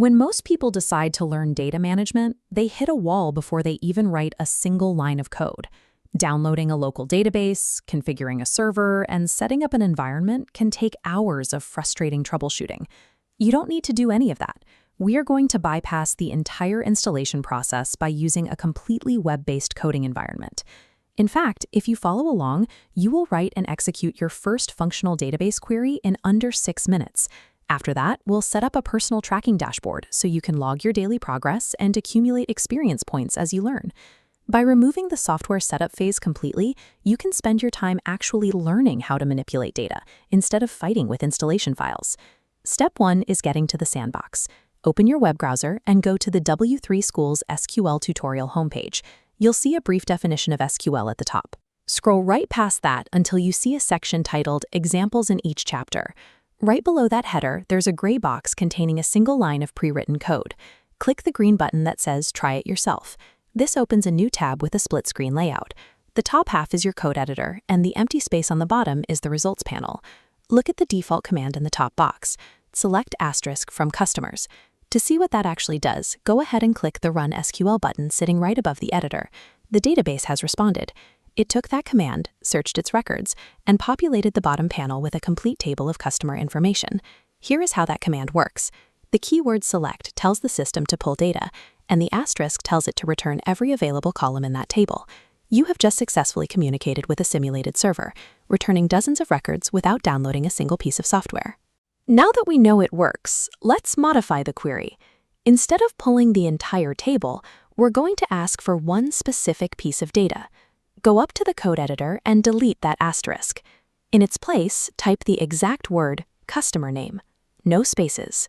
When most people decide to learn data management, they hit a wall before they even write a single line of code. Downloading a local database, configuring a server, and setting up an environment can take hours of frustrating troubleshooting. You don't need to do any of that. We are going to bypass the entire installation process by using a completely web-based coding environment. In fact, if you follow along, you will write and execute your first functional database query in under 6 minutes. After that, we'll set up a personal tracking dashboard so you can log your daily progress and accumulate experience points as you learn. By removing the software setup phase completely, you can spend your time actually learning how to manipulate data instead of fighting with installation files. Step 1 is getting to the sandbox. Open your web browser and go to the W3 Schools SQL tutorial homepage. You'll see a brief definition of SQL at the top. Scroll right past that until you see a section titled Examples in each chapter. Right below that header, there's a gray box containing a single line of pre-written code. Click the green button that says Try it yourself. This opens a new tab with a split-screen layout. The top half is your code editor, and the empty space on the bottom is the results panel. Look at the default command in the top box. Select * from Customers. To see what that actually does, go ahead and click the Run SQL button sitting right above the editor. The database has responded. It took that command, searched its records, and populated the bottom panel with a complete table of customer information. Here is how that command works. The keyword select tells the system to pull data, and the asterisk tells it to return every available column in that table. You have just successfully communicated with a simulated server, returning dozens of records without downloading a single piece of software. Now that we know it works, let's modify the query. Instead of pulling the entire table, we're going to ask for one specific piece of data. Go up to the code editor and delete that asterisk. In its place, type the exact word customer name. No spaces.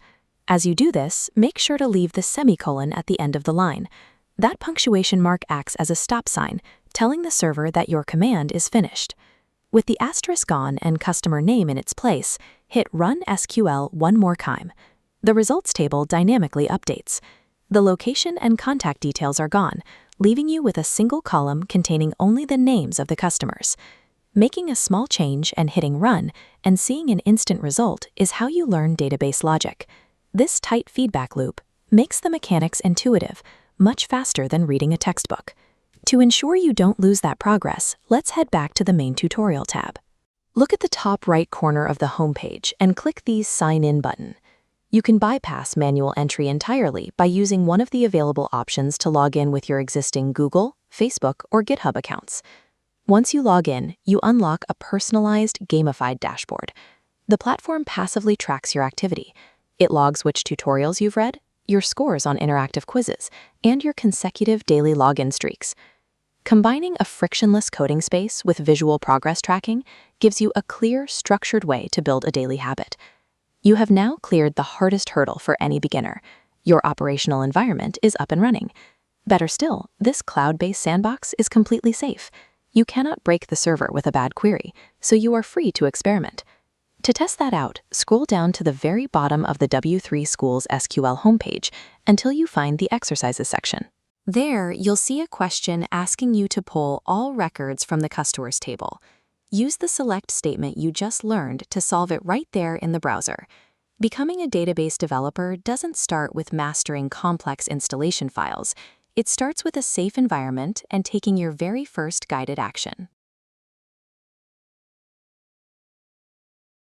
As you do this, make sure to leave the semicolon at the end of the line. That punctuation mark acts as a stop sign, telling the server that your command is finished. With the asterisk gone and customer name in its place, hit Run SQL one more time. The results table dynamically updates. The location and contact details are gone, leaving you with a single column containing only the names of the customers. Making a small change and hitting Run and seeing an instant result is how you learn database logic. This tight feedback loop makes the mechanics intuitive, much faster than reading a textbook. To ensure you don't lose that progress, let's head back to the main tutorial tab. Look at the top right corner of the homepage and click the Sign In button. You can bypass manual entry entirely by using one of the available options to log in with your existing Google, Facebook, or GitHub accounts. Once you log in, you unlock a personalized, gamified dashboard. The platform passively tracks your activity. It logs which tutorials you've read, your scores on interactive quizzes, and your consecutive daily login streaks. Combining a frictionless coding space with visual progress tracking gives you a clear, structured way to build a daily habit. You have now cleared the hardest hurdle for any beginner. Your operational environment is up and running. Better still, this cloud-based sandbox is completely safe. You cannot break the server with a bad query, so you are free to experiment. To test that out, scroll down to the very bottom of the W3 Schools SQL homepage until you find the Exercises section. There, you'll see a question asking you to pull all records from the customers table. Use the select statement you just learned to solve it right there in the browser. Becoming a database developer doesn't start with mastering complex installation files. It starts with a safe environment and taking your very first guided action.